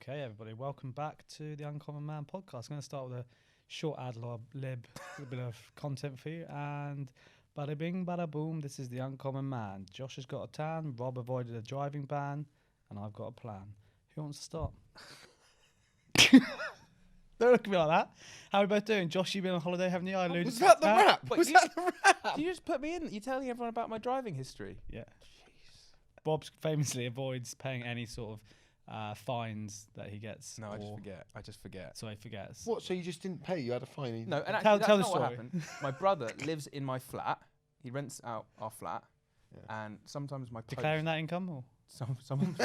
Okay, everybody, welcome back to the Uncommon Man podcast. I'm going to start with a short lib, a bit of content for you, and bada bing, bada boom, this is the Uncommon Man. Josh has got a tan, Rob avoided a driving ban, and I've got a plan. Who wants to start? Don't look at me like that. How are we both doing? Josh, you've been on holiday, haven't you? I alluded Was to that the rap? Wait, Was that the rap? You just put me in. You're telling everyone about my driving history. Yeah. Jeez. Bob famously avoids paying any sort of fines that he gets. No, I just forget. So he forgets. What? So you just didn't pay? You had a fine? No, and Tell actually, the that's not what story. happened. My brother lives in my flat. He rents out our flat, and sometimes my Declaring that income, or sometimes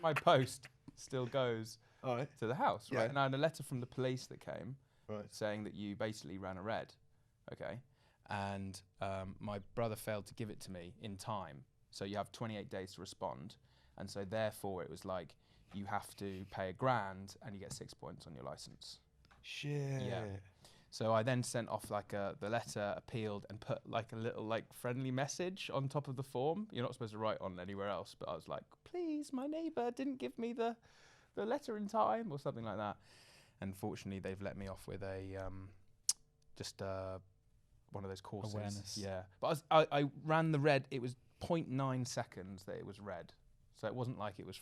my post still goes All right. to the house, right? Yeah. And I had a letter from the police that came, Right. saying that you basically ran a red, okay? And my brother failed to give it to me in time, so you have 28 days to respond, and so therefore it was like you have to pay £1,000 and you get 6 points on your license. Shit. Yeah. So I then sent off like the letter, appealed, and put like a little like friendly message on top of the form. You're not supposed to write on anywhere else, but I was like, please, my neighbour didn't give me the letter in time, or something like that. And fortunately, they've let me off with a one of those courses. Awareness. Yeah, but I ran the red. It was 0.9 seconds that it was red, so it wasn't like it was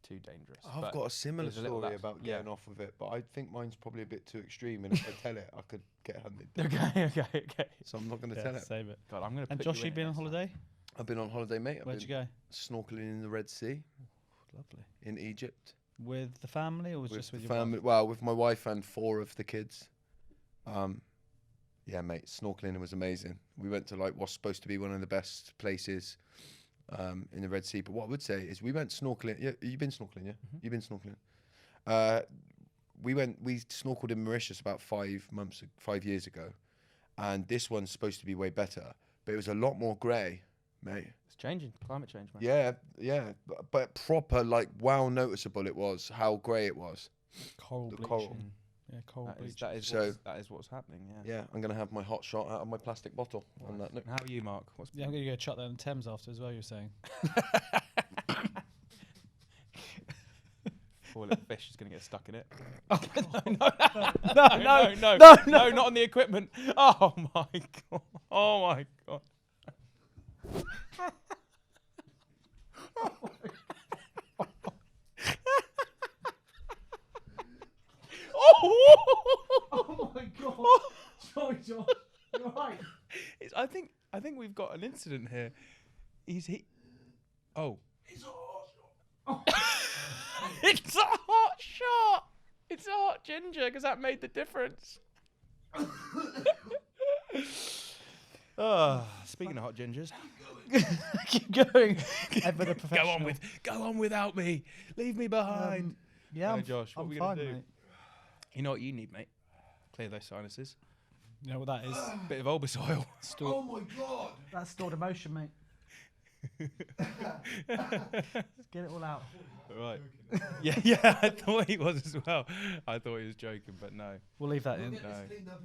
too dangerous. I've But got a similar there's a little story lapse. about Yeah. getting off with it, but I think mine's probably a bit too extreme, and if I tell it, I could get handed. Okay. So I'm not going to tell it. save it. God, I'm gonna. And put Josh, you in you've been on next time. holiday? I've been on holiday, mate. I've Where'd you been go? snorkeling in the Red Sea Lovely. in Egypt With the family, or was just with the your family. wife? Well, with my wife and 4 of the kids. Yeah, mate, snorkeling was amazing. We went to like what's supposed to be one of the best places in the Red Sea. But what I would say is we went snorkeling. Yeah, you've been snorkeling, yeah? Mhm. You've been snorkeling. We snorkeled in Mauritius about 5 years ago, and this one's supposed to be way better, but it was a lot more grey, mate. It's changing. Climate change, man. Yeah, but proper, like, wow, noticeable it was how grey it was. Coral the bleaching. coral. Yeah, coral That is, bleaching. that is, So- that is what's happening. Yeah. Yeah, I'm gonna have my hot shot out of my plastic bottle on that note. And how are you, Mark? What's Yeah, I'm going to go chuck that in the Thames after as well, you're saying. Poor little fish is going to get stuck in it. No, No, not on the equipment. Oh my god. Oh my god. Oh my god. Sorry, Josh. You're right. I think we've got an incident here. Oh. It's a hot shot. It's a hot ginger because that made the difference. Speaking of hot gingers, Keep going. Ever the professional. go on without me. Leave me behind. Yeah, Hey, Josh, what I'm are we gonna fine, do? mate. You know what you need, mate? Clear those sinuses. You know what that is? Bit of Olbus oil. Stored, my god! that's stored emotion, mate. Get it all out. Right. Yeah, I thought he was as well. I thought he was joking, but no. We'll leave that in. No.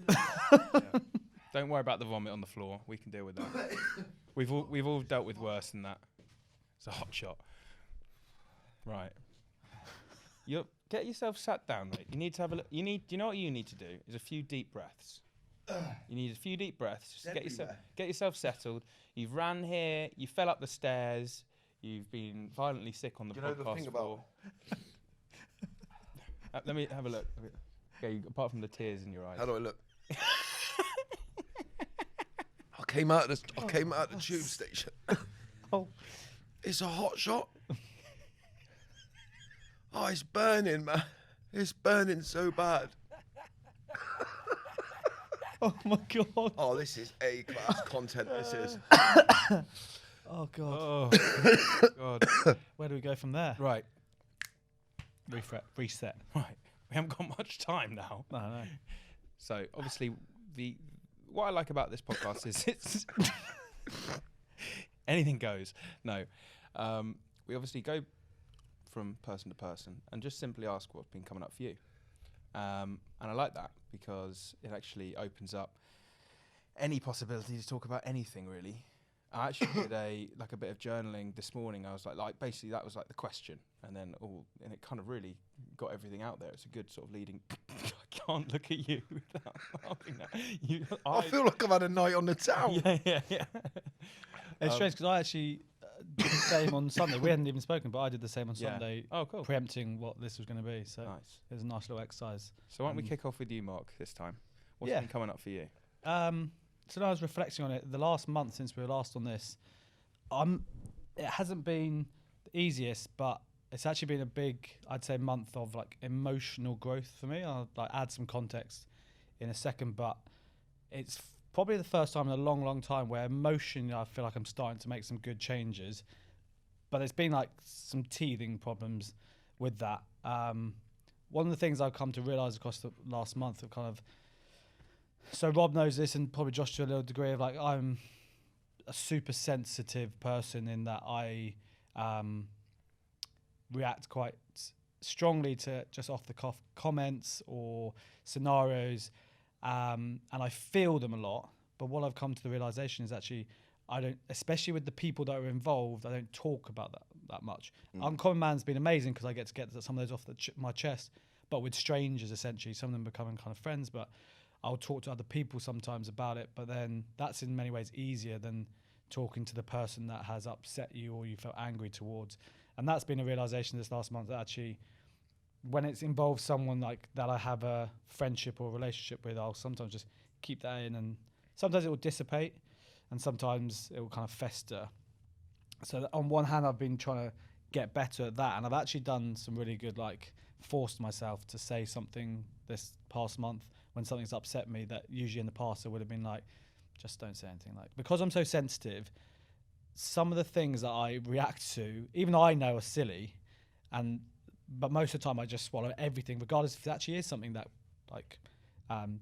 Yeah. Don't worry about the vomit on the floor. We can deal with that. We've all dealt with worse than that. It's a hot shot. Right. You get yourself sat down, mate. You need to have a look. Do you know what you need to do? Is a few deep breaths. You need a few deep breaths. Just get yourself settled. You've ran here. You fell up the stairs. You've been violently sick on the You know podcast the thing about- floor. Let me have a look. Okay, apart from the tears in your eyes. How do I look? I came out of the tube station. Oh. It's a hot shot. Oh, it's burning, man. It's burning so bad. Oh my god. Oh, this is A-class content, this is. Oh god. Oh, God. Where do we go from there? Right, Reset. right. We haven't got much time now. No. So, obviously, what I like about this podcast is it's... anything goes. No. We obviously go from person to person and just simply ask what's been coming up for you. And I like that because it actually opens up any possibility to talk about anything, really. I actually did a bit of journaling this morning. I was like basically that was like the question, and it kind of really got everything out there. It's a good sort of leading. I can't look at you without laughing at. I feel like I've had a night on the town. Yeah. It's strange because I actually did the same on Sunday. We hadn't even spoken, but I did the same on Sunday. Oh, cool. Preempting what this was going to be. So Nice. it was a nice little exercise. So why don't we kick off with you, Mark, this time? What's Yeah. been coming up for you? So now I was reflecting on it. The last month since we were last on this, it hasn't been the easiest, but it's actually been a big, I'd say, month of like emotional growth for me. I'll like add some context in a second, but it's probably the first time in a long, long time where emotionally I feel like I'm starting to make some good changes. But there's been like some teething problems with that. One of the things I've come to realise across the last month of kind of, so Rob knows this and probably Josh to a little degree, of like I'm a super sensitive person in that I react quite strongly to just off the cuff comments or scenarios, and I feel them a lot. But what I've come to the realization is actually I don't, especially with the people that are involved, I don't talk about that much. Uncommon Man's been amazing because I get to get some of those off my chest, but with strangers essentially, some of them becoming kind of friends. But I'll talk to other people sometimes about it, but then that's in many ways easier than talking to the person that has upset you or you felt angry towards. And that's been a realization this last month that actually when it's involved someone like that I have a friendship or relationship with, I'll sometimes just keep that in, and sometimes it will dissipate and sometimes it will kind of fester. So on one hand, I've been trying to get better at that, and I've actually done some really good, like forced myself to say something this past month when something's upset me that usually in the past I would have been like, just don't say anything. Like, because I'm so sensitive, some of the things that I react to, even I know are silly, but most of the time I just swallow everything, regardless if it actually is something that like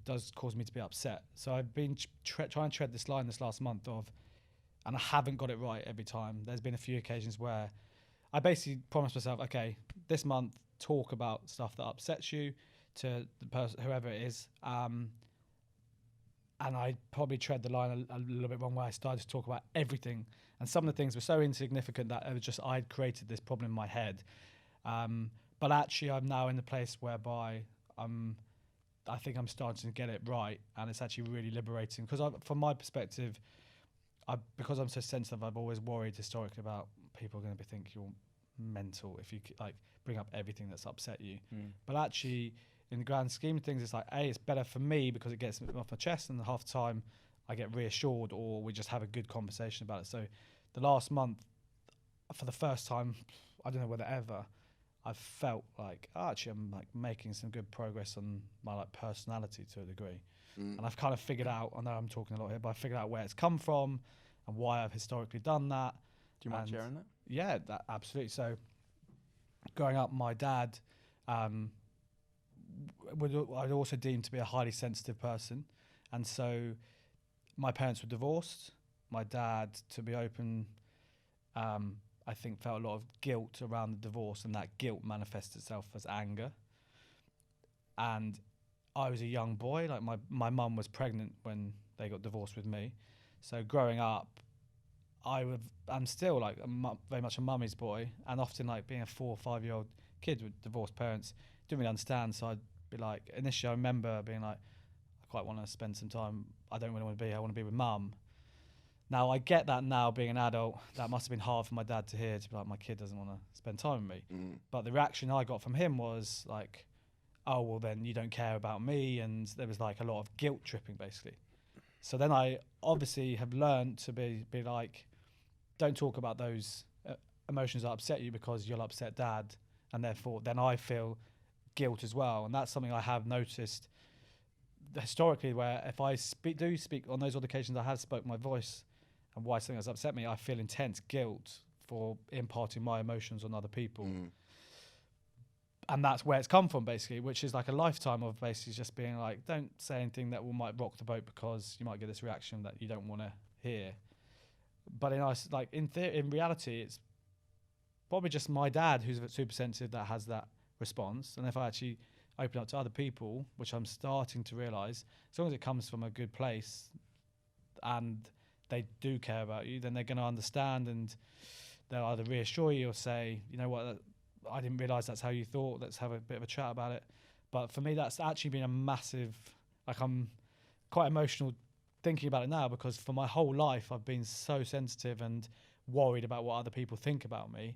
does cause me to be upset. So I've been trying to tread this line this last month of, and I haven't got it right every time. There's been a few occasions where I basically promised myself, okay, this month talk about stuff that upsets you to the person, whoever it is. And I probably tread the line a little bit wrong where I started to talk about everything. And some of the things were so insignificant that it was just I'd created this problem in my head. But actually, I'm now in the place whereby I think I'm starting to get it right. And it's actually really liberating. Because from my perspective, because I'm so sensitive, I've always worried historically about people are going to think you're mental if you like bring up everything that's upset you. But actually, in the grand scheme of things, it's like, it's better for me because it gets it off my chest, and half the time I get reassured or we just have a good conversation about it. So the last month, for the first time, I don't know whether ever, I've felt like, actually I'm like making some good progress on my like personality to a degree. And I've kind of figured out, I know I'm talking a lot here, but I figured out where it's come from and why I've historically done that. Do you mind sharing that? Yeah, that absolutely. So growing up, my dad I'd also deemed to be a highly sensitive person. And so my parents were divorced. My dad, to be open, I think felt a lot of guilt around the divorce, and that guilt manifested itself as anger. And I was a young boy, like my mum was pregnant when they got divorced with me. So growing up, I'm still like very much a mummy's boy, and often like being a 4 or 5 year old kid with divorced parents, didn't really understand. So I'd be like, initially I remember being like, I quite want to spend some time, I don't really want to be, I want to be with mum. Now I get that now being an adult, that must have been hard for my dad to hear, to be like, my kid doesn't want to spend time with me. But the reaction I got from him was like, oh, well then you don't care about me. And there was like a lot of guilt tripping basically. So then I obviously have learned to be like, don't talk about those emotions that upset you because you'll upset dad. And therefore then I feel guilt as well. And that's something I have noticed historically, where if I do speak on those other occasions I have spoke my voice and why something has upset me, I feel intense guilt for imparting my emotions on other people. And that's where it's come from basically, which is like a lifetime of basically just being like, don't say anything that might rock the boat because you might get this reaction that you don't want to hear. But in reality, it's probably just my dad who's super sensitive that has that response. And if I actually open up to other people, which I'm starting to realise, as long as it comes from a good place and they do care about you, then they're going to understand, and they'll either reassure you or say, you know what, I didn't realise that's how you thought. Let's have a bit of a chat about it. But for me, that's actually been a massive, like, I'm quite emotional thinking about it now, because for my whole life I've been so sensitive and worried about what other people think about me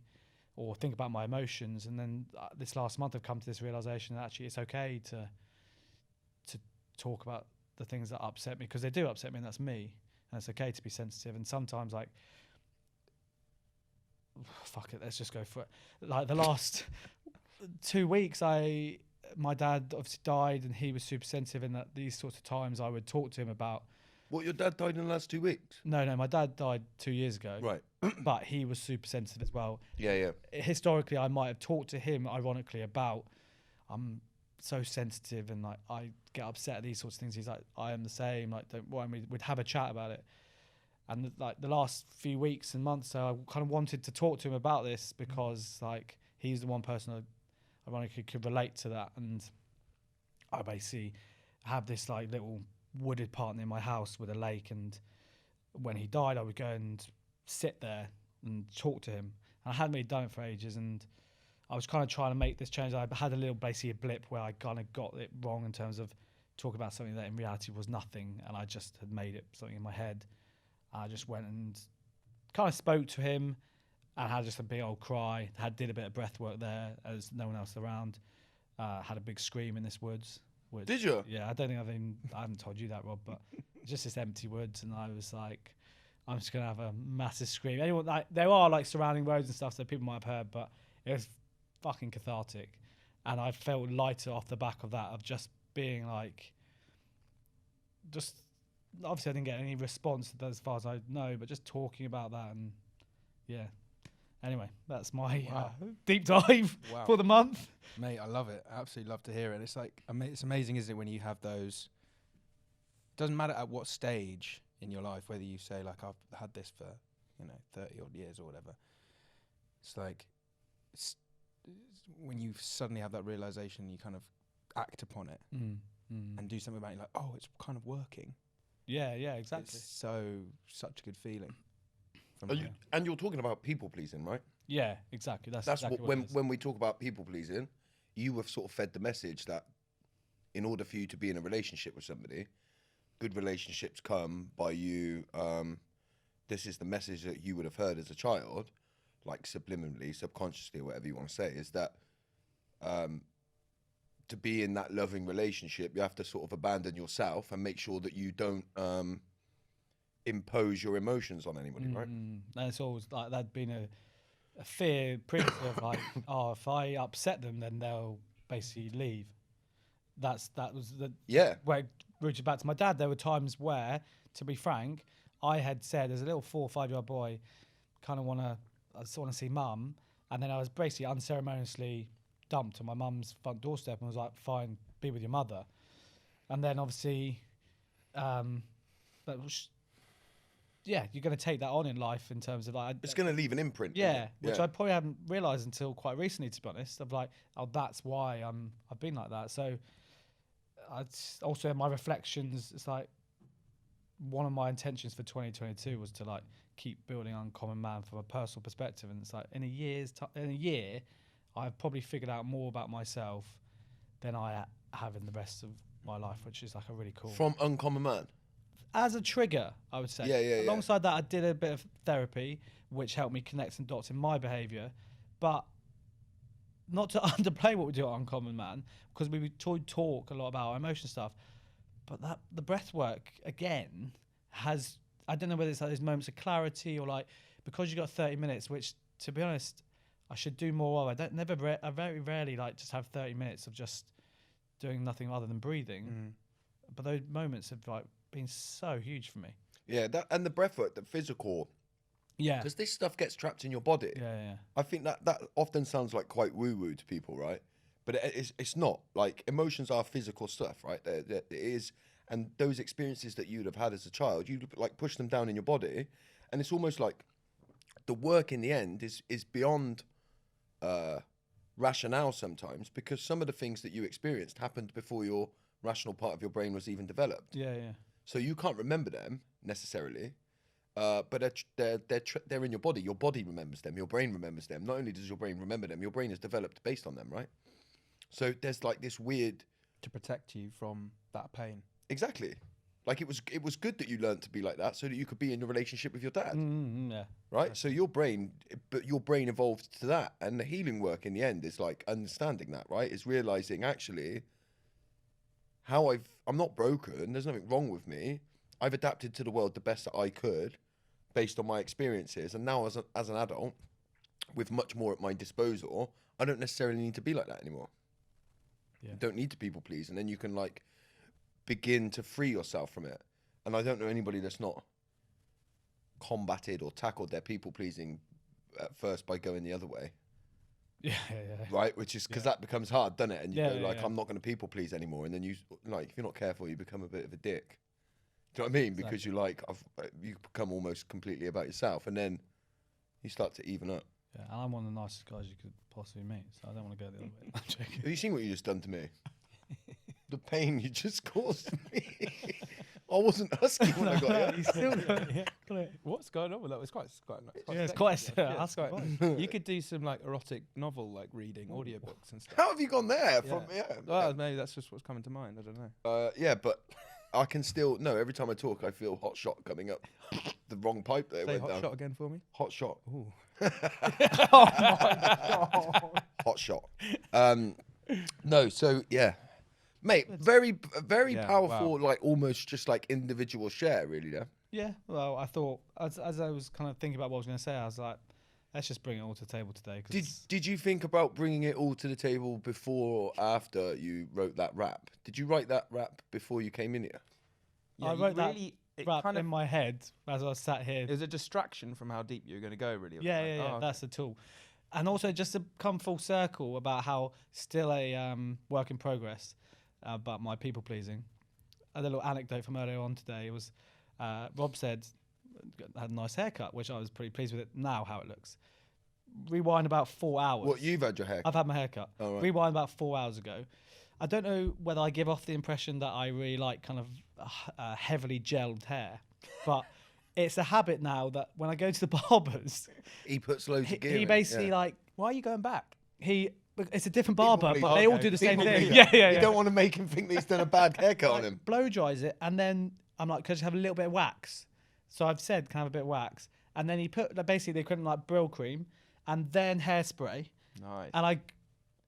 or think about my emotions. And then this last month I've come to this realisation that actually it's okay to talk about the things that upset me, because they do upset me, and that's me. And it's okay to be sensitive. And sometimes, like, fuck it, let's just go for it. Like the last 2 weeks, my dad obviously died, and he was super sensitive. And at these sorts of times, I would talk to him about. What, your dad died in the last 2 weeks? No, my dad died 2 years ago. Right. But he was super sensitive as well. Yeah. Historically, I might have talked to him, ironically, about I'm so sensitive and like I get upset at these sorts of things. He's like, I am the same. Like, don't worry. We'd have a chat about it. And like the last few weeks and months, I kind of wanted to talk to him about this, because like he's the one person I ironically could relate to that. And I basically have this like little wooded part near my house with a lake, and when he died I would go and sit there and talk to him, and I hadn't really done it for ages, and I was kind of trying to make this change. I had a little basically a blip where I kind of got it wrong in terms of talking about something that in reality was nothing, and I just had made it something in my head. I just went and kind of spoke to him and had just a big old cry, did a bit of breath work there as no one else around, had a big scream in this woods. Did you? Yeah, I don't think I haven't told you that, Rob, but just this empty woods, and I was like, I'm just gonna have a massive scream. Anyone, like, there are like surrounding roads and stuff that people might have heard, but it was fucking cathartic, and I felt lighter off the back of that, of just being like, just obviously I didn't get any response as far as I know, but just talking about that, and yeah. Anyway, that's my deep dive for the month. Mate, I love it. I absolutely love to hear it. It's like, it's amazing, isn't it, when you have those, doesn't matter at what stage in your life, whether you say like, I've had this for, 30 odd years or whatever. It's like, it's when you suddenly have that realization, you kind of act upon it and do something about it, like, oh, it's kind of working. Yeah, exactly. It's such a good feeling. And you're talking about people pleasing, right? Yeah, exactly. That's exactly when we talk about people pleasing, you have sort of fed the message that in order for you to be in a relationship with somebody, good relationships come by you. This is the message that you would have heard as a child, like subliminally, subconsciously, or whatever you want to say, is that to be in that loving relationship, you have to sort of abandon yourself and make sure that you don't impose your emotions on anybody, right? And it's always like that'd been a fear previously of like, oh, if I upset them, then they'll basically leave. That was the where it rooted back to my dad. There were times where, to be frank, I had said as a little 4 or 5 year old boy, I just want to see mum, and then I was basically unceremoniously dumped on my mum's front doorstep and was like, fine, be with your mother. And then obviously, you're going to take that on in life in terms of like... It's going to leave an imprint. Yeah, which I probably haven't realised until quite recently, to be honest, of like, oh, that's why I've been like that. So also in my reflections, it's like one of my intentions for 2022 was to like keep building Uncommon Man from a personal perspective. And it's like in a year, I've probably figured out more about myself than I have in the rest of my life, which is like a really cool... From Uncommon Man? As a trigger, I would say. Yeah. Alongside that, I did a bit of therapy, which helped me connect some dots in my behaviour. But not to underplay what we do at Uncommon Man, because we talk a lot about our emotion stuff. But the breath work, again, has... I don't know whether it's like those moments of clarity or like... Because you got 30 minutes, which, to be honest, I should do more of. I very rarely like just have 30 minutes of just doing nothing other than breathing. But those moments have like been so huge for me. Yeah, that and the breathwork, the physical. Yeah, because this stuff gets trapped in your body. Yeah. I think that often sounds like quite woo-woo to people, right? But it's not. Like, emotions are physical stuff, right? It is, and those experiences that you'd have had as a child, you like push them down in your body, and it's almost like the work in the end is beyond rationale sometimes, because some of the things that you experienced happened before your rational part of your brain was even developed. Yeah. So you can't remember them necessarily, but they're in your body. Your body remembers them. Your brain remembers them. Not only does your brain remember them, your brain is developed based on them, right? So there's like this weird To protect you from that pain. exactly. Like it was good that you learned to be like that, so that you could be in a relationship with your dad, Yeah. right? So your brain evolved to that, and the healing work in the end is like understanding that, right? Is realizing actually how I'm not broken. There's nothing wrong with me. I've adapted to the world the best that I could, based on my experiences, and now as an adult, with much more at my disposal, I don't necessarily need to be like that anymore. Yeah. You don't need to people please, and then you can like begin to free yourself from it. And I don't know anybody that's not combated or tackled their people pleasing at first by going the other way, Yeah. right? Which is because that becomes hard, doesn't it? And you Yeah, go yeah, like, yeah. I'm not going to people please anymore, and then you like, if you're not careful, you become a bit of a dick. Do you know what I mean? Because you like, you become almost completely about yourself, and then you start to even up. Yeah, and I'm one of the nicest guys you could possibly meet, so I don't want to go the other way. I'm joking. Have you seen what you just done to me? The pain you just caused me. I wasn't husky when I got He's here. still got it. What's going on with that? It's quite Yeah, it's sexy. quite Yeah, it's husky quite- voice. You could do some like erotic novel like reading audiobooks and stuff. How have you gone there? From Well, maybe that's just what's coming to mind. I don't know. yeah, but I can still every time I talk, I feel hot shot coming up the wrong pipe that it Say went hot down. shot again for me. Hot shot. Ooh. Oh my god. Hot shot. No, so yeah, mate, very Yeah, powerful, wow. like almost just like individual share, really. Yeah. Yeah, well, I thought as I was kind of thinking about what I was going to say, I was like, let's just bring it all to the table today. 'Cause Did you think about bringing it all to the table before or after you wrote that rap? Did you write that rap before you came in here? I you wrote that it rap kind in of my head as I was sat here. it was a distraction from how deep you were going to go. Really. Yeah, Like, yeah, yeah. oh, That's the tool. And also just to come full circle about how still a work in progress about my people pleasing. A little anecdote from earlier on today was Rob said had a nice haircut, which I was pretty pleased with it now how it looks. Rewind about 4 hours. What, you've had your hair? I've had my haircut. Oh, right. Rewind about 4 hours ago. I don't know whether I give off the impression that I really like kind of heavily gelled hair, but it's a habit now that when I go to the barbers, He puts loads of gear he in, basically yeah. like why are you going back? it's a different barber, pleaser. but they all Okay. do the same People thing. pleaser. Yeah, yeah, You yeah. don't want to make him think that he's done a bad haircut on him. Blow dries it, and then I'm like, could I just have a little bit of wax? So I've said, can I have a bit of wax? And then he put basically the equivalent like Brill cream, and then hairspray. Nice. And I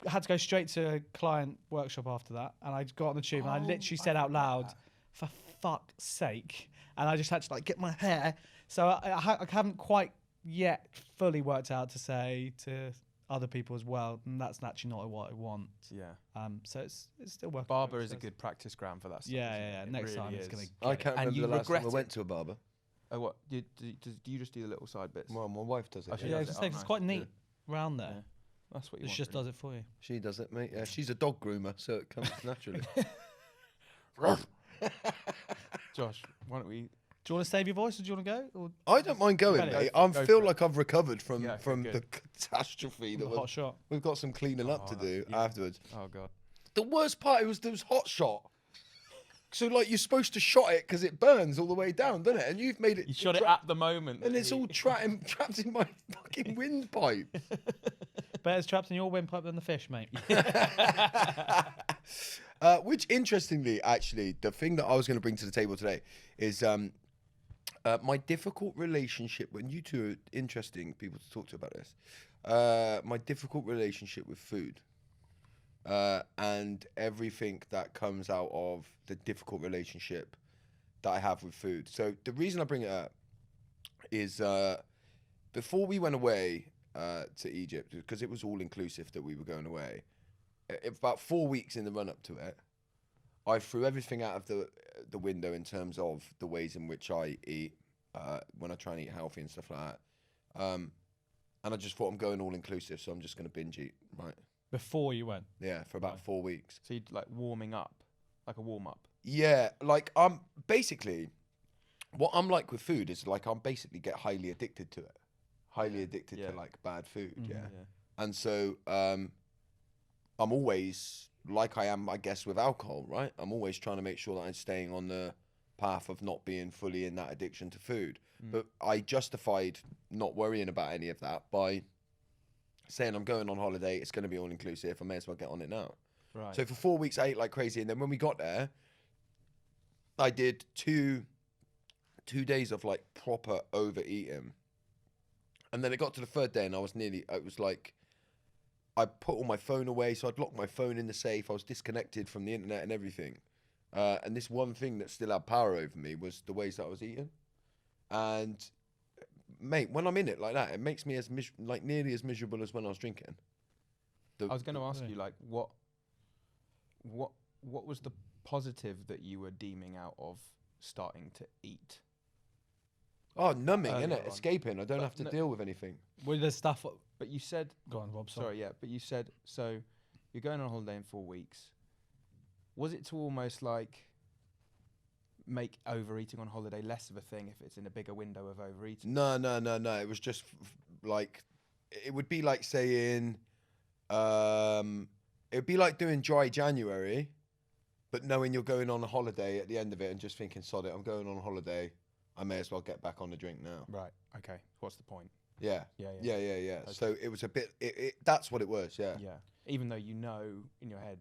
had to go straight to a client workshop after that. And I got on the tube and I literally said out loud, for fuck's sake. And I just had to like get my hair. So I haven't quite yet fully worked out to say to other people as well. And that's actually not what I want. Yeah. So it's still working. Barber is a good practice ground for that stuff. Yeah, isn't yeah, yeah. it? It Next time really it's is. going to I can't And remember you the last time I regret went it. to a barber. Oh, what? Do you just do the little side bits? Well, my wife does it. Oh, she Yeah, does it's, it. Oh, it's nice. quite neat round there. Yeah. That's what you It want. just really. does it for you. She does it, mate. Yeah, she's a dog groomer, so it comes naturally. Josh, why don't we? Do you want to save your voice or do you want to go? Or I don't mind going, Go mate. for it, I go feel for it. like I've recovered from Yeah, okay, from good. the catastrophe that a hot was. shot? We've got some cleaning up to do yeah. afterwards. Oh god. The worst part was there was hot shot. So like you're supposed to shot it because it burns all the way down, doesn't it? And you've made it. You shot it at the moment. and it's all trapped in my fucking windpipe. Better trapped in your windpipe than the fish, mate. Which, interestingly, actually, the thing that I was going to bring to the table today is my difficult relationship. When you two are interesting people to talk to about this, my difficult relationship with food. And everything that comes out of the difficult relationship that I have with food. So the reason I bring it up is before we went away to Egypt, because it was all inclusive that we were going away, about 4 weeks in the run up to it, I threw everything out of the window in terms of the ways in which I eat when I try and eat healthy and stuff like that. And I just thought I'm going all inclusive, so I'm just going to binge eat, right? Before you went. Yeah, for about 4 weeks. So you like warming up, like a warm up. Yeah, like I'm basically, what I'm like with food is like I'm basically get highly addicted to it, highly addicted Yeah. to like bad food. Mhm. Yeah, and so I'm always like I am, I guess, with alcohol, right? I'm always trying to make sure that I'm staying on the path of not being fully in that addiction to food. But I justified not worrying about any of that by saying I'm going on holiday, it's going to be all inclusive, I may as well get on it now. Right. So for 4 weeks I ate like crazy, and then when we got there, I did two days of like proper overeating. And then it got to the third day and it was like, I put all my phone away, so I'd locked my phone in the safe. I was disconnected from the internet and everything. And this one thing that still had power over me was the ways that I was eating. And mate, when I'm in it like that, it makes me as nearly as miserable as when I was drinking. I was going to ask you, like, what was the positive that you were deeming out of starting to eat? Oh, numbing, Earlier innit? on. Escaping. I don't But have to no- deal with anything. Well, there's stuff. But you said, Go on, Rob. Sorry. sorry, yeah, but you said, so you're going on holiday in 4 weeks. Was it to almost like make overeating on holiday less of a thing if it's in a bigger window of overeating? No. It was just like, it would be like saying, it would be like doing dry January, but knowing you're going on a holiday at the end of it and just thinking, sod it, I'm going on a holiday. I may as well get back on the drink now. Right. Okay. What's the point? Yeah. Yeah. Yeah. Okay. So it was a bit, that's what it was, yeah. Yeah. Even though you know in your head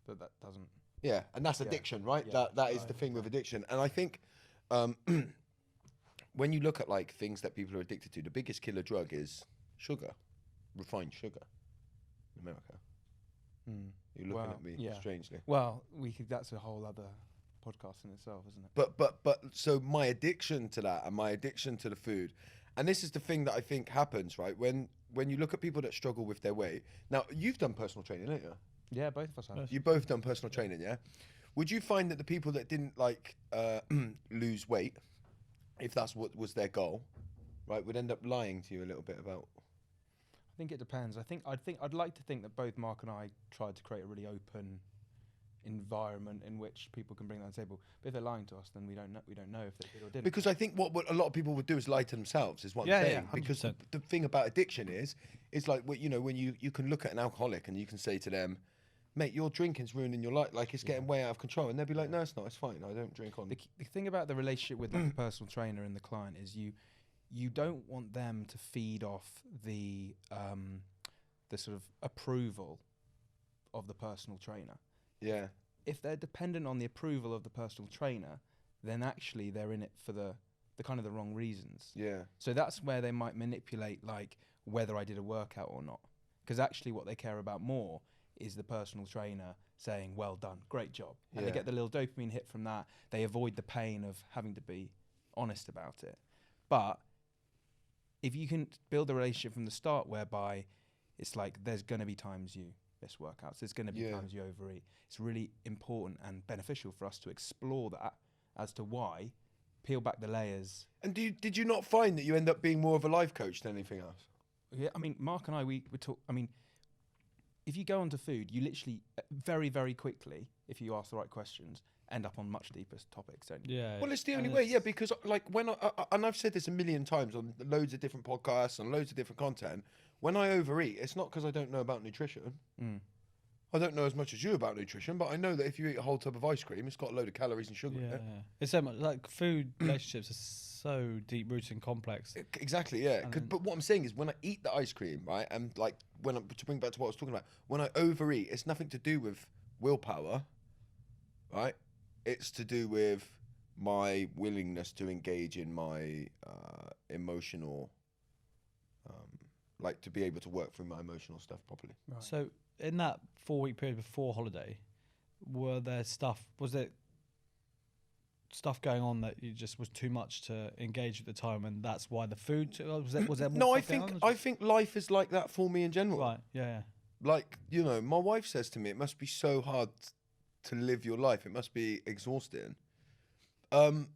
that doesn't. Yeah, and that's Yeah. addiction, right? Yeah. That is the thing with addiction. And I think when you look at like things that people are addicted to, the biggest killer drug is sugar, refined sugar in America. You're looking Well, at me yeah. strangely. Well, that's a whole other podcast in itself, isn't it? But so my addiction to that and my addiction to the food, and this is the thing that I think happens, right? When you look at people that struggle with their weight. Now, you've done personal training, haven't you? Yeah, both of us have. You both done personal training, yeah? Would you find that the people that didn't like lose weight, if that's what was their goal, right, would end up lying to you a little bit about? I think it depends. I'd like to think that both Mark and I tried to create a really open environment in which people can bring that to the table. But if they're lying to us, then we don't know if they did or didn't. Because I think what a lot of people would do is lie to themselves, is what Yeah, I'm yeah, saying. Because 100%. the thing about addiction is like, when you can look at an alcoholic and you can say to them, mate, your drinking's ruining your life, like it's getting way out of control, and they'll be like, no, it's not, it's fine, I don't drink on. The thing about the relationship with like, the personal trainer and the client is you don't want them to feed off the sort of approval of the personal trainer. Yeah. If they're dependent on the approval of the personal trainer, then actually they're in it for the kind of the wrong reasons. Yeah. So that's where they might manipulate like whether I did a workout or not. Because actually what they care about more is the personal trainer saying, well done, great job. And they Yeah. get the little dopamine hit from that. They avoid the pain of having to be honest about it. But if you can build a relationship from the start whereby it's like there's going to be times you miss workouts, there's going to be Yeah. times you overeat, it's really important and beneficial for us to explore that as to why, peel back the layers. And did you not find that you end up being more of a life coach than anything else? Yeah, I mean, Mark and I, we talk. I mean, if you go onto food, you literally very, very quickly, if you ask the right questions, end up on much deeper topics, don't you? Yeah. Well, it's the and only way, yeah, because like when and I've said this a million times on loads of different podcasts and loads of different content, when I overeat, it's not because I don't know about nutrition. I don't know as much as you about nutrition, but I know that if you eat a whole tub of ice cream, it's got a load of calories and sugar in Yeah, it. it's so much like food relationships are so deep rooted and complex. Exactly, yeah. And then- But what I'm saying is, when I eat the ice cream, right, and like to bring back to what I was talking about, when I overeat, it's nothing to do with willpower, right? It's to do with my willingness to engage in my emotional, like to be able to work through my emotional stuff properly. Right. So in that 4-week period before holiday, was there stuff going on that you just was too much to engage at the time, and that's why the food was there more No, stuff going on? I think life is like that for me in general. Right, yeah. Like, my wife says to me, it must be so hard to live your life. It must be exhausting. And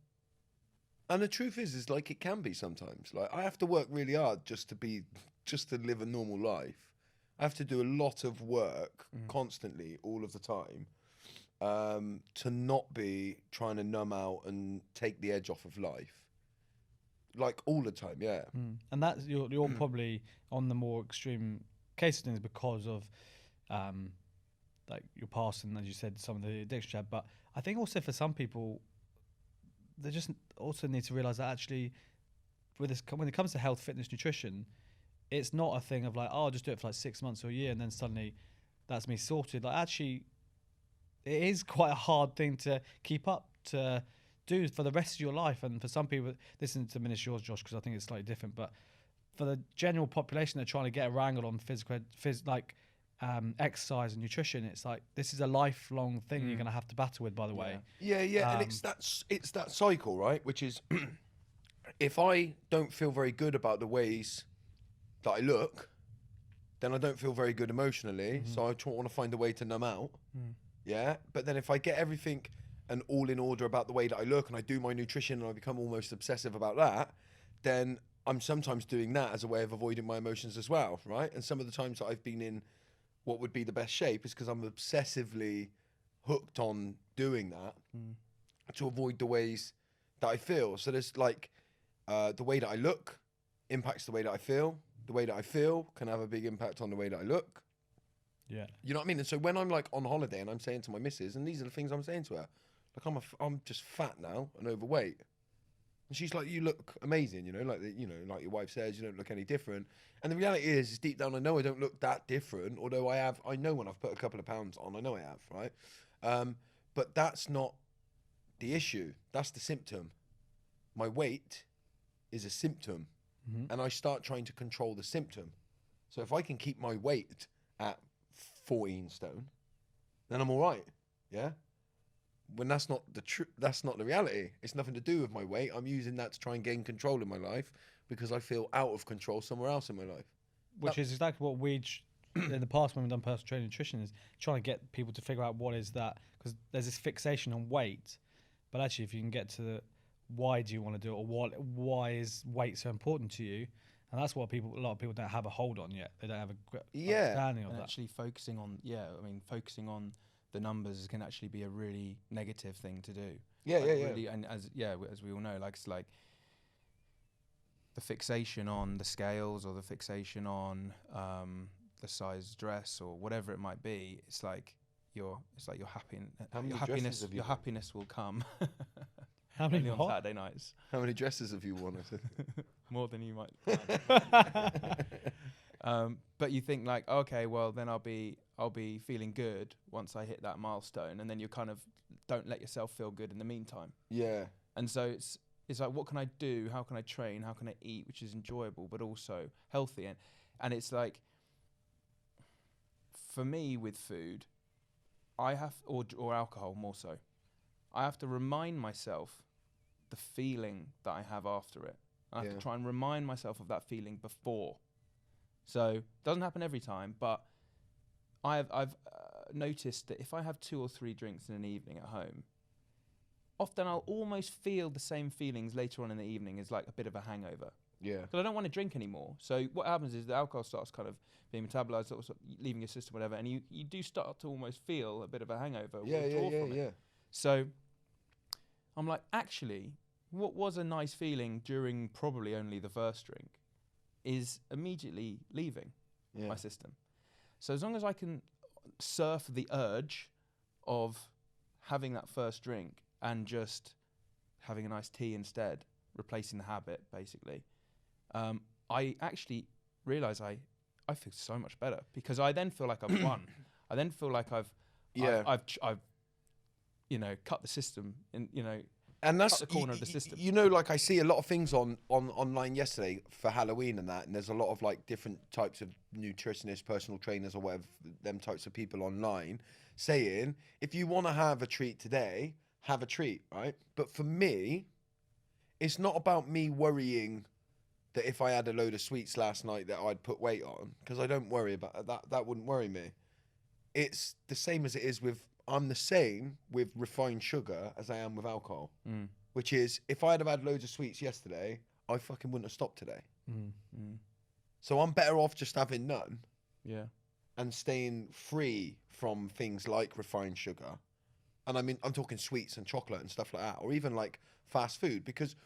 the truth is like it can be sometimes. Like I have to work really hard just to live a normal life. I have to do a lot of work constantly, all of the time, to not be trying to numb out and take the edge off of life. Like all the time, yeah. And that's you're probably on the more extreme case of things because of like your past and, as you said, some of the addiction you had. But I think also for some people, they just also need to realize that actually, with this, when it comes to health, fitness, nutrition, it's not a thing of like, oh, I'll just do it for like 6 months or a year, and then suddenly that's me sorted. Like, actually, it is quite a hard thing to keep up to do for the rest of your life. And for some people, this isn't to diminish yours, Josh, because I think it's slightly different, but for the general population, they're trying to get a wrangle on exercise and nutrition. It's like, this is a lifelong thing you're going to have to battle with, by the way. Yeah. And it's that cycle, right? Which is, if I don't feel very good about the ways that I look, then I don't feel very good emotionally. So I want to find a way to numb out. Yeah. But then if I get everything and all in order about the way that I look, and I do my nutrition, and I become almost obsessive about that, then I'm sometimes doing that as a way of avoiding my emotions as well, right? And some of the times that I've been in what would be the best shape is because I'm obsessively hooked on doing that to avoid the ways that I feel. So there's like the way that I look impacts the way that I feel. The way that I feel can have a big impact on the way that I look. Yeah. You know what I mean? And so when I'm like on holiday and I'm saying to my missus, and these are the things I'm saying to her, like I'm just fat now and overweight. And she's like, you look amazing, you know, like like your wife says, you don't look any different. And the reality is deep down, I know I don't look that different, although I know when I've put a couple of pounds on, I know I have, right? But that's not the issue. That's the symptom. My weight is a symptom, and I start trying to control the symptom. So if I can keep my weight at 14 stone, then I'm all right, yeah? When that's not the reality. It's nothing to do with my weight. I'm using that to try and gain control in my life because I feel out of control somewhere else in my life. Which is exactly what we, in the past when we've done personal training nutrition, is trying to get people to figure out what is that, because there's this fixation on weight, but actually if you can get to the why do you want to do it, or why is weight so important to you, and that's what a lot of people don't have a hold on yet. They don't have a understanding of and that. Actually focusing on the numbers can actually be a really negative thing to do. Yeah. Really, and as we all know, like it's like the fixation on the scales or the fixation on the size dress or whatever it might be. It's like your happiness will come. How many on Saturday nights? How many dresses have you worn? More than you might. But you think like, okay, well then I'll be feeling good once I hit that milestone, and then you kind of don't let yourself feel good in the meantime. Yeah. And so it's like, what can I do? How can I train? How can I eat, which is enjoyable but also healthy? And it's like, for me with food, I have or alcohol more so, I have to remind myself the feeling that I have after it. I have to try and remind myself of that feeling before. So it doesn't happen every time, but I've noticed that if I have 2 or 3 drinks in an evening at home, often I'll almost feel the same feelings later on in the evening as like a bit of a hangover. Yeah. Because I don't want to drink anymore. So what happens is the alcohol starts kind of being metabolized, sort of leaving your system, whatever, and you do start to almost feel a bit of a hangover. Yeah. So I'm like, actually, what was a nice feeling during probably only the first drink is immediately leaving my system. So as long as I can surf the urge of having that first drink and just having a nice tea instead, replacing the habit, basically, I actually realise I feel so much better, because I then feel like I've won. I then feel like I've cut the system in, and that's cut the corner of the system. Like I see a lot of things on online yesterday for Halloween and that, and there's a lot of like different types of nutritionists, personal trainers, or whatever, them types of people online saying, if you want to have a treat today, have a treat, right? But for me, it's not about me worrying that if I had a load of sweets last night that I'd put weight on, because I don't worry about that. That wouldn't worry me. It's the same as it is with, I'm the same with refined sugar as I am with alcohol, which is, if I'd have had loads of sweets yesterday, I fucking wouldn't have stopped today. So I'm better off just having none, and staying free from things like refined sugar. And I mean, I'm talking sweets and chocolate and stuff like that, or even like fast food, because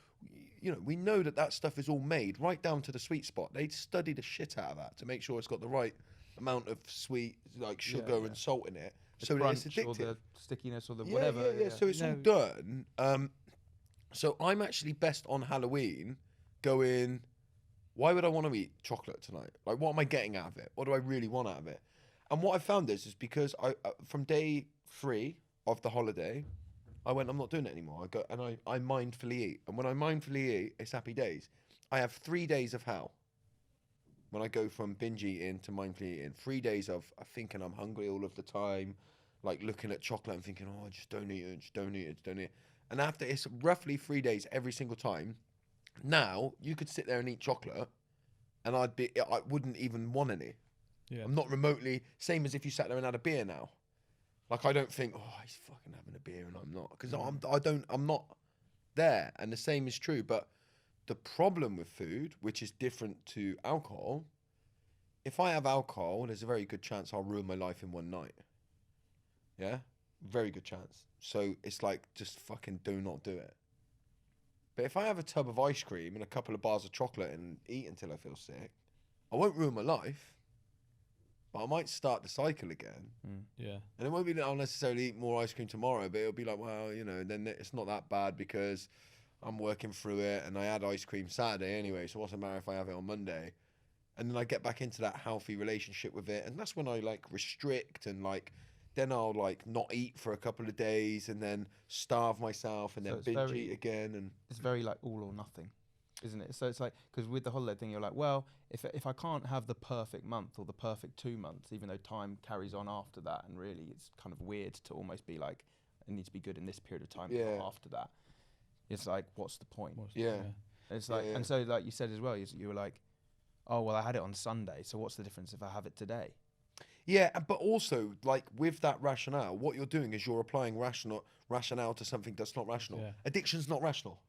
we know that stuff is all made right down to the sweet spot. They study the shit out of that to make sure it's got the right amount of sweet, like sugar and salt in it, so that it's addictive. Or the stickiness or the whatever. So it's all done. So I'm actually best on Halloween going, why would I want to eat chocolate tonight? Like, what am I getting out of it? What do I really want out of it? And what I found is because from day 3 of the holiday, I went, I'm not doing it anymore. I go and I mindfully eat. And when I mindfully eat, it's happy days. I have 3 days of hell when I go from binge eating to mindfully eating. 3 days of thinking I'm hungry all of the time, like looking at chocolate and thinking, oh, just don't eat it, just don't eat it, just don't eat it. And after it's roughly 3 days every single time, now you could sit there and eat chocolate and I wouldn't even want any. Yeah. I'm not remotely, same as if you sat there and had a beer now. Like, I don't think, oh, he's fucking having a beer and I'm not. Because I'm not there. And the same is true. But the problem with food, which is different to alcohol, if I have alcohol, there's a very good chance I'll ruin my life in one night. Yeah? Very good chance. So it's like, just fucking do not do it. But if I have a tub of ice cream and a couple of bars of chocolate and eat until I feel sick, I won't ruin my life. But I might start the cycle again. Yeah. And it won't be that I'll necessarily eat more ice cream tomorrow, but it'll be like, well, you know, then it's not that bad because I'm working through it and I had ice cream Saturday anyway, so what's the matter if I have it on Monday? And then I get back into that healthy relationship with it. And that's when I like restrict and like, then I'll like not eat for a couple of days and then starve myself and then binge eat again. And it's very like all or nothing, isn't it? So it's like, because with the holiday thing, you're like, well, if I can't have the perfect month or the perfect 2 months, even though time carries on after that, and really it's kind of weird to almost be like, it needs to be good in this period of time, but not after that. It's like, what's the point? It's like, and so like you said as well, you were like, oh, well, I had it on Sunday, so what's the difference if I have it today? Yeah, but also, like, with that rationale, what you're doing is you're applying rationale to something that's not rational. Yeah. Addiction's not rational.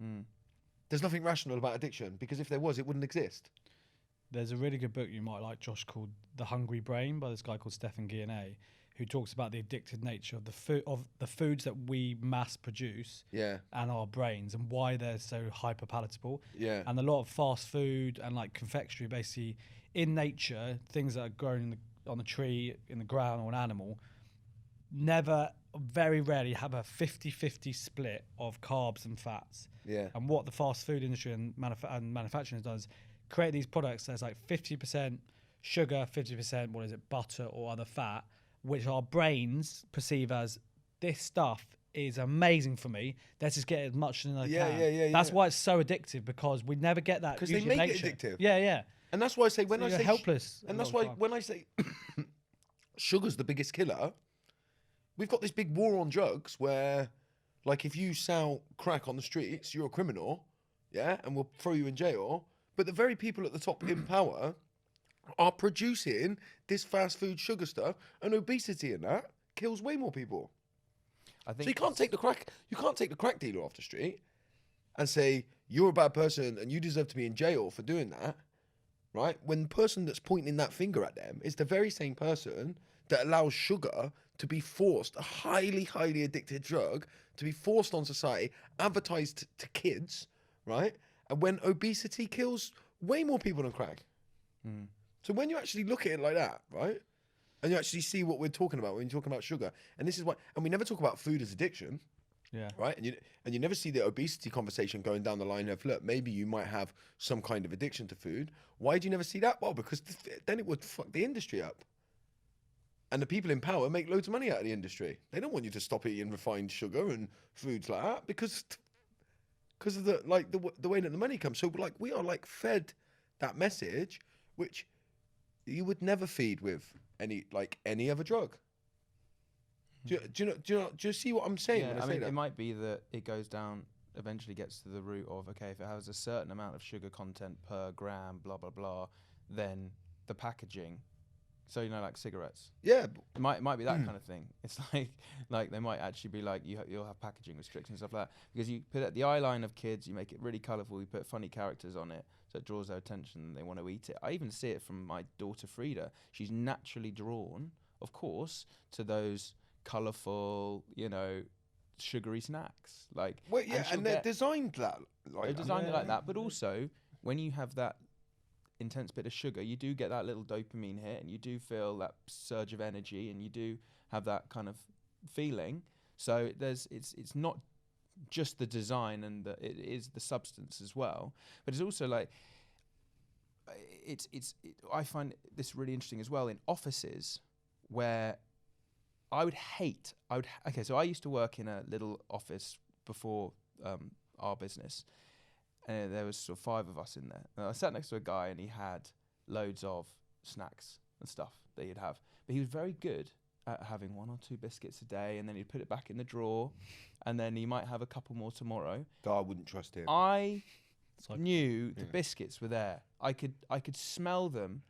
There's nothing rational about addiction, because if there was, it wouldn't exist. There's a really good book you might like, Josh, called The Hungry Brain by this guy called Stephen Guyenet, who talks about the addictive nature of the foods that we mass produce and our brains and why they're so hyper palatable. Yeah. And a lot of fast food and like confectionery, basically in nature, things that are grown on a tree, in the ground, or an animal, very rarely have a 50-50 split of carbs and fats. Yeah. And what the fast food industry and manufacturing does, create these products that's like 50% sugar, 50% butter or other fat, which our brains perceive as, this stuff is amazing for me, let's just get as much as I can. That's why it's so addictive, because we never get that. Because they make it addictive. Yeah. And that's why I say, when I say helpless, and that's why when I say sugar's the biggest killer, we've got this big war on drugs where, like, if you sell crack on the streets, you're a criminal, and we'll throw you in jail. But the very people at the top in power are producing this fast food sugar stuff, and obesity in that kills way more people. I think so. You can't take the crack dealer off the street and say you're a bad person and you deserve to be in jail for doing that, right? When the person that's pointing that finger at them is the very same person that allows sugar to be forced, a highly, highly addictive drug, to be forced on society, advertised to kids, right? And when obesity kills way more people than crack. So when you actually look at it like that, right, and you actually see what we're talking about when you're talking about sugar, and this is why, and we never talk about food as addiction, right? And you never see the obesity conversation going down the line of, look, maybe you might have some kind of addiction to food. Why do you never see that? Well, because then it would fuck the industry up. And the people in power make loads of money out of the industry. They don't want you to stop eating refined sugar and foods like that because of the way that the money comes. So like we are like fed that message, which you would never feed with any other drug. Do you see what I'm saying when I say that? It might be that it goes down, eventually gets to the root of, okay, if it has a certain amount of sugar content per gram, blah blah blah, then the packaging. So, you know, like cigarettes. Yeah. It might be that kind of thing. It's like they might actually be like, you'll have packaging restrictions, stuff like that. Because you put at the eye line of kids, you make it really colourful, you put funny characters on it, so it draws their attention and they want to eat it. I even see it from my daughter Frida. She's naturally drawn, of course, to those colourful, you know, sugary snacks. And they're designed that. They're designed it like that, but also, when you have that intense bit of sugar, you do get that little dopamine hit and you do feel that surge of energy and you do have that kind of feeling. So it's not just the design and it is the substance as well. But it's also like I find this really interesting as well in offices where okay, so I used to work in a little office before our business, and there was sort of 5 of us in there. And I sat next to a guy, and he had loads of snacks and stuff that he'd have, but he was very good at having 1 or 2 biscuits a day, and then he'd put it back in the drawer, and then he might have a couple more tomorrow. I wouldn't trust him. I knew the biscuits were there. I could smell them.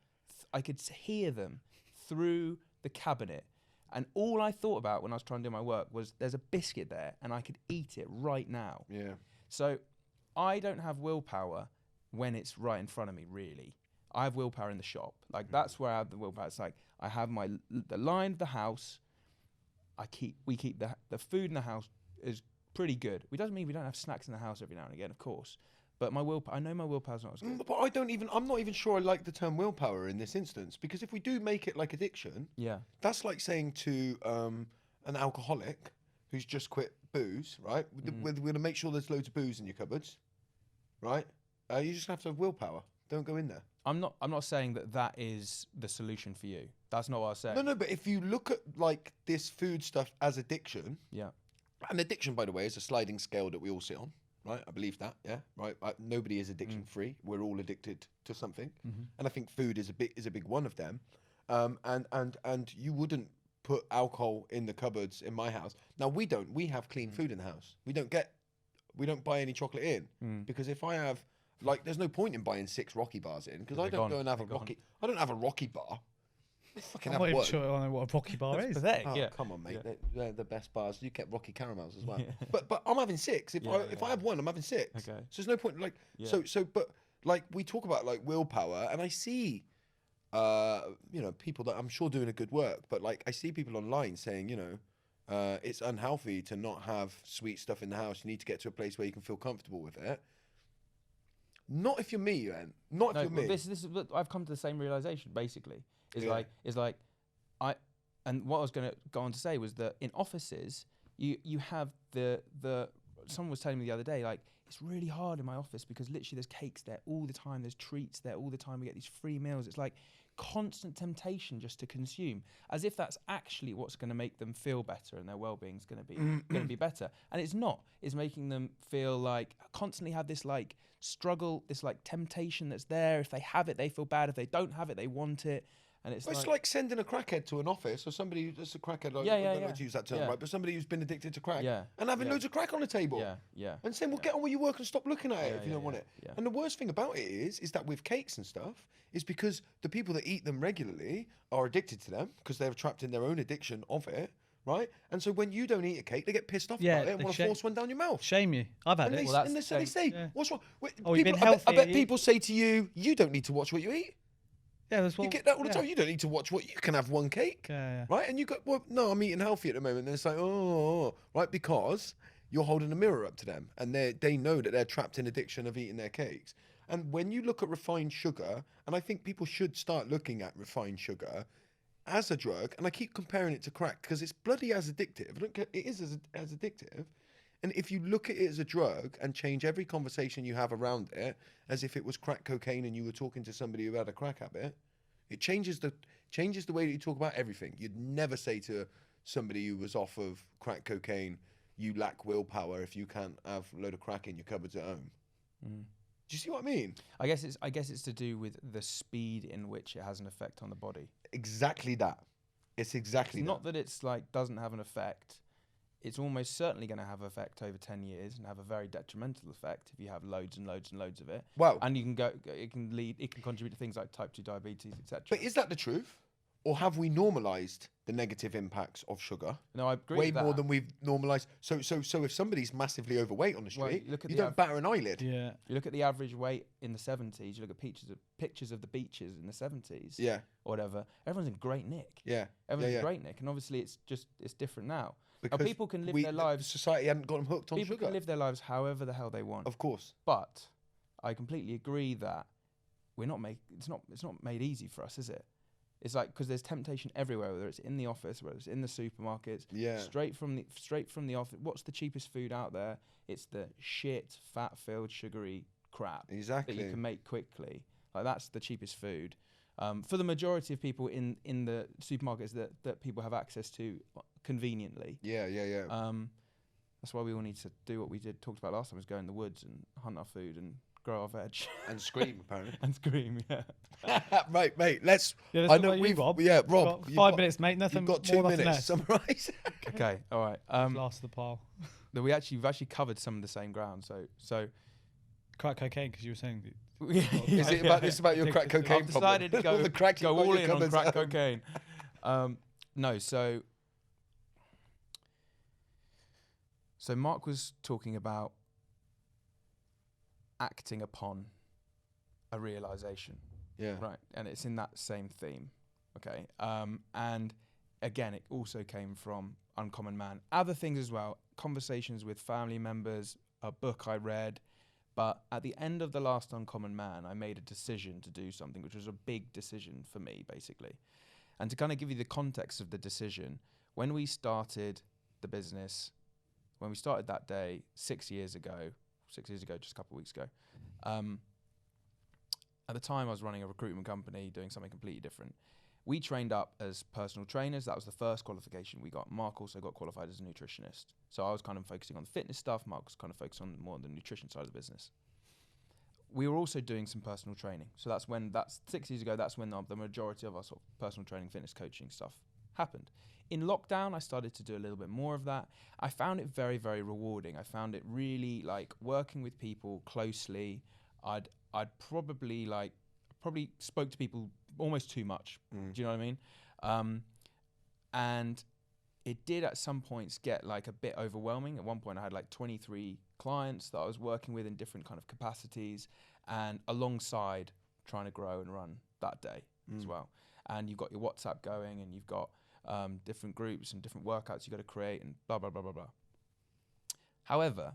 I could hear them through the cabinet. And all I thought about when I was trying to do my work was there's a biscuit there and I could eat it right now. Yeah. So I don't have willpower when it's right in front of me, really. I have willpower in the shop. Like that's where I have the willpower. It's like I have the line of the house. We keep the food in the house is pretty good. It doesn't mean we don't have snacks in the house every now and again, of course. But I know my willpower's not as good. But I'm not even sure I like the term willpower in this instance, because if we do make it like addiction, that's like saying to an alcoholic who's just quit booze, right? We're going to make sure there's loads of booze in your cupboards, right? You just have to have willpower. Don't go in there. I'm not saying that is the solution for you. That's not what I was saying. No, but if you look at like this food stuff as addiction, and addiction, by the way, is a sliding scale that we all sit on. Right, I believe that. Yeah, right. Nobody is addiction free. We're all addicted to something, and I think food is a big one of them. And you wouldn't put alcohol in the cupboards in my house. Now we don't. We have clean food in the house. We don't buy any chocolate in because if I have there's no point in buying 6 Rocky bars in because I don't go and have a Rocky. I don't have a Rocky bar. I'm not even sure I know what a Rocky bar is. Pathetic, oh, come on, mate. They're the best bars. You kept Rocky caramels as well. But I'm having 6. If I have 1, I'm having 6. Okay. So there's no point but we talk about like willpower, and I see people that I'm sure doing a good work, but like I see people online saying, it's unhealthy to not have sweet stuff in the house. You need to get to a place where you can feel comfortable with it. Not if you're me, man. Not if you're me. This is I've come to the same realization basically. And what I was going to go on to say was that in offices, you have someone was telling me the other day, like, it's really hard in my office because literally there's cakes there all the time, there's treats there all the time, we get these free meals. It's like constant temptation just to consume, as if that's actually what's going to make them feel better and their well-being is going to be better. And it's not. It's making them feel like constantly have this like struggle, this like temptation that's there. If they have it, they feel bad. If they don't have it, they want it. And it's like sending a crackhead to an office, or somebody who's a crackhead. I don't know to use that term, right? But somebody who's been addicted to crack, and having loads of crack on the table, and saying, "Well, get on with your work and stop looking at it if you don't want it." Yeah. And the worst thing about it is that with cakes and stuff, is because the people that eat them regularly are addicted to them because they're trapped in their own addiction of it, right? And so when you don't eat a cake, they get pissed off about it and want to force one down your mouth. Shame you. I've had it. And they say, "What's wrong?" I bet people say to you, "You don't need to watch what you eat." Yeah, you get that all the time. You don't need to watch what you can have 1 cake, right? And you go, well, no, I'm eating healthy at the moment. And it's like, right, because you're holding a mirror up to them, and they know that they're trapped in addiction of eating their cakes. And when you look at refined sugar, and I think people should start looking at refined sugar as a drug, and I keep comparing it to crack because it's bloody as addictive. It is as addictive. And if you look at it as a drug and change every conversation you have around it as if it was crack cocaine and you were talking to somebody who had a crack habit, it changes the way that you talk about everything. You'd never say to somebody who was off of crack cocaine, you lack willpower if you can't have a load of crack in your cupboards at home. Do you see what I mean? I guess it's to do with the speed in which it has an effect on the body. Exactly that. It's exactly that. Not that it's like doesn't have an effect. It's almost certainly going to have effect over 10 years and have a very detrimental effect if you have loads and loads and loads of it. Well, and it can contribute to things like type 2 diabetes, etc. But is that the truth? Or have we normalised the negative impacts of sugar? No, I agree way with that. more than we've normalised. So if somebody's massively overweight on the street, you don't batter an eyelid. Yeah. You look at the average weight in the 70s, you look at pictures of the beaches in the 70s. Yeah. Or whatever. Everyone's in great nick. Yeah. Everyone's in great nick. And obviously it's different now. Because people can live their lives. Society hadn't got them hooked on sugar. People can live their lives however the hell they want. Of course. But I completely agree that it's not made easy for us, is it? It's like, because there's temptation everywhere, whether it's in the office, whether it's in the supermarkets, Yeah. straight from the office. What's the cheapest food out there? It's the shit, fat-filled, sugary crap Exactly. that you can make quickly. Like, that's the cheapest food. For the majority of people in the supermarkets that people have access to conveniently. Yeah. That's why we all need to do what we talked about last time, is go in the woods and hunt our food and grow our veg. And scream, apparently. And scream, yeah. Right, mate. Let's. Yeah, I know we've. Rob. Yeah, Rob. Got you've 5 got- minutes, mate. Nothing You've got 2 more, nothing minutes. less. Summarise. Okay, all right. Last of the pile. We've actually covered some of the same ground. So Crack cocaine, because you were saying. Is it about this about your crack cocaine I've decided to problem? All the crack go you've got all your in on cupboards crack out. cocaine. No, so Mark was talking about acting upon a realization, Yeah. right? And it's in that same theme, okay? And again, it also came from Uncommon Man. Other things as well, conversations with family members, a book I read. But at the end of the last Uncommon Man, I made a decision to do something, which was a big decision for me, basically. And to kind of give you the context of the decision, when we started the business, when we started that day 6 years ago, just a couple of weeks ago, at the time I was running a recruitment company, doing something completely different. We trained up as personal trainers. That was the first qualification we got. Mark also got qualified as a nutritionist. So I was kind of focusing on the fitness stuff. Mark was kind of focused on more on the nutrition side of the business. We were also doing some personal training. So that's 6 years ago, that's when the majority of our sort of personal training, fitness coaching stuff happened. In lockdown, I started to do a little bit more of that. I found it very, very rewarding. I found it really like working with people closely. I'd probably spoke to people almost too much. Do you know what I mean? And it did at some points get like a bit overwhelming. At one point I had like 23 clients that I was working with in different kind of capacities, and alongside trying to grow and run that day as well. And you've got your WhatsApp going, and you've got different groups and different workouts you got to create, and blah, blah, blah, blah, blah. However,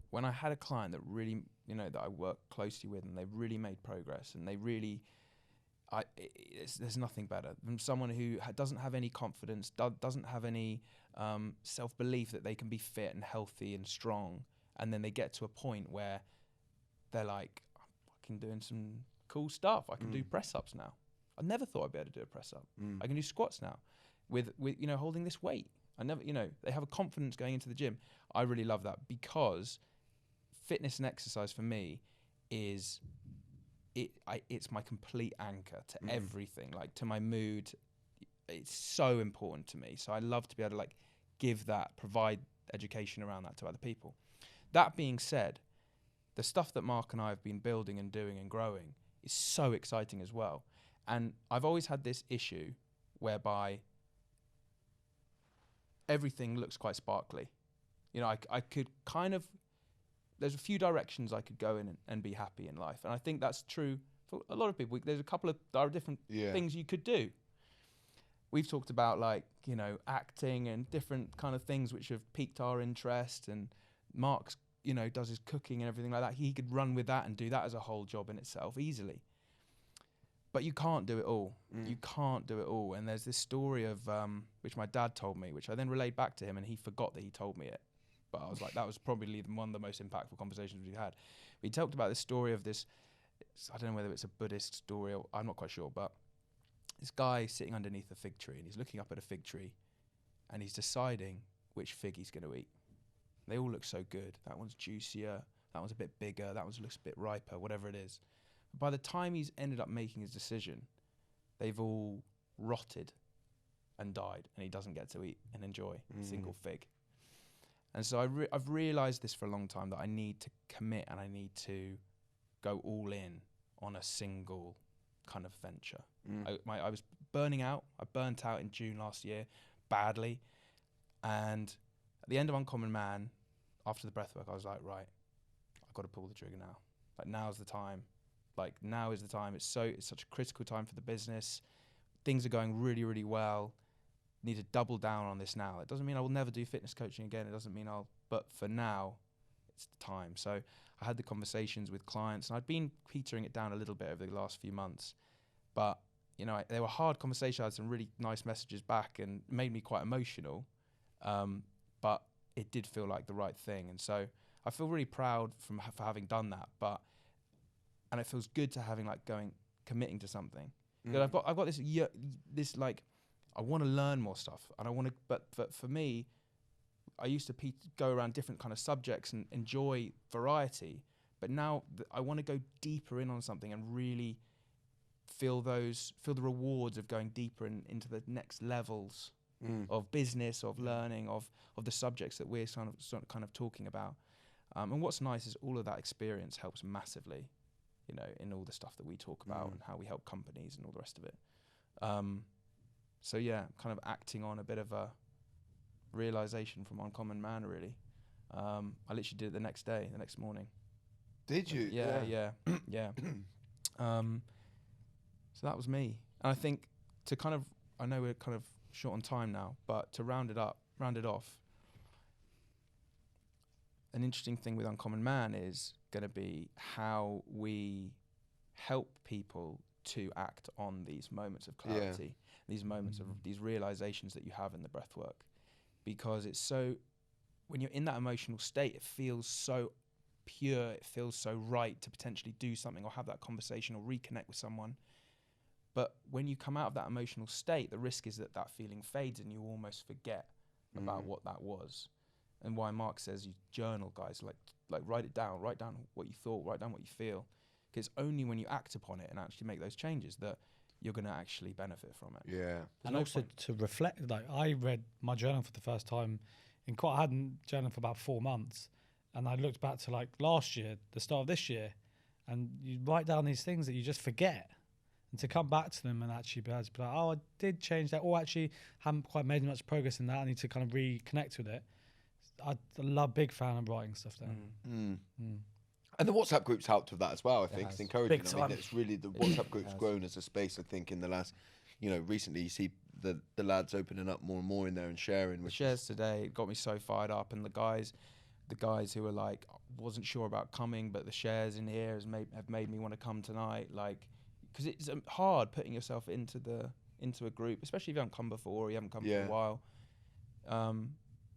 when I had a client that really, that I worked closely with, and they really made progress, and they really, there's nothing better than someone who doesn't have any confidence, doesn't have any self-belief that they can be fit and healthy and strong, and then they get to a point where they're like, I'm fucking doing some cool stuff. I can do press-ups now. I never thought I'd be able to do a press-up. I can do squats now with holding this weight. I never, they have a confidence going into the gym. I really love that, because fitness and exercise for me is it's my complete anchor to everything, like to my mood. It's so important to me. So I love to be able to provide education around that to other people. That being said, the stuff that Mark and I have been building and doing and growing is so exciting as well. And I've always had this issue whereby everything looks quite sparkly. I could kind of, there's a few directions I could go in and be happy in life. And I think that's true for a lot of people. There's a couple of different things you could do. We've talked about acting and different kind of things which have piqued our interest. And Mark's, does his cooking and everything like that. He could run with that and do that as a whole job in itself easily. But you can't do it all. You can't do it all. And there's this story of, which my dad told me, which I then relayed back to him, and he forgot that he told me it. But I was like, that was probably one of the most impactful conversations we had. We talked about this story of this, I don't know whether it's a Buddhist story, or I'm not quite sure, but this guy sitting underneath a fig tree, and he's looking up at a fig tree, and he's deciding which fig he's going to eat. They all look so good. That one's juicier, that one's a bit bigger, that one looks a bit riper, whatever it is. By the time he's ended up making his decision, they've all rotted and died, and he doesn't get to eat and enjoy a single fig. And so I've realised this for a long time, that I need to commit and I need to go all in on a single kind of venture. I was burning out. I burnt out in June last year badly. And at the end of Uncommon Man, after the breathwork, I was like, right, I've got to pull the trigger now. Like, now's the time. Like, now is the time. It's such a critical time for the business. Things are going really, really well. Need to double down on this now. It doesn't mean I will never do fitness coaching again. It doesn't mean but for now, it's the time. So I had the conversations with clients, and I'd been petering it down a little bit over the last few months, but you know, they were hard conversations. I had some really nice messages back and made me quite emotional. But it did feel like the right thing. And so I feel really proud for having done that. And it feels good to having like committing to something. Because I've got this like, I want to learn more stuff, and I want to. But for me, I used to go around different kind of subjects and enjoy variety. But now I want to go deeper in on something and really feel the rewards of going deeper into the next levels of business, of learning, of the subjects that we're kind of talking about. And what's nice is all of that experience helps massively, you know, in all the stuff that we talk about and how we help companies and all the rest of it. So yeah, kind of acting on a bit of a realization from Uncommon Man, really. I literally did it the next morning. Did you? Yeah. So that was me. And I think I know we're kind of short on time now, but to round it off, an interesting thing with Uncommon Man is going to be how we help people to act on these moments of clarity, these moments of these realizations that you have in the breath work. Because it's so, when you're in that emotional state, it feels so pure, it feels so right to potentially do something or have that conversation or reconnect with someone. But when you come out of that emotional state, the risk is that feeling fades and you almost forget about what that was. And why Mark says you journal, guys, like write it down, write down what you thought, write down what you feel. Because only when you act upon it and actually make those changes that you're going to actually benefit from it. Yeah. And also to reflect, like I read my journal for the first time I hadn't journaled for about 4 months. And I looked back to like last year, the start of this year, and you write down these things that you just forget. And to come back to them and actually be able to be like, oh, I did change that, or actually haven't quite made much progress in that. I need to kind of reconnect with it. I'm big fan of writing stuff down. And the WhatsApp group's helped with that as well, I think. It's encouraging. Big I mean, time. it's really, the WhatsApp group's grown as a space, I think, in the last, you know, recently you see the lads opening up more and more in there and sharing. The Which shares today got me so fired up, and the guys who were like, wasn't sure about coming, but the shares in here have made me want to come tonight. Like, because it's hard putting yourself into a group, especially if you haven't come before or you haven't come for a while.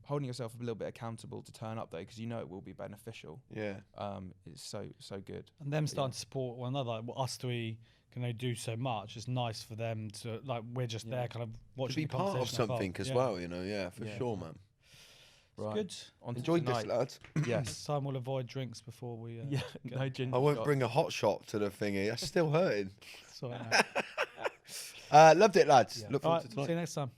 Holding yourself a little bit accountable to turn up though, because you know it will be beneficial. It's so good. And them starting to support one another, like us three can only do so much. It's nice for them to, like, we're just there kind of watching to be the part of conversation something as well, you know, for sure, man. Right. Good. Enjoyed this, lads. Yes. This time we'll avoid drinks before we No ginger I won't shots. bring a hot shot to the thingy. That's still hurting. Sorry. Loved it, lads. Look All forward right, to tonight. see you next time.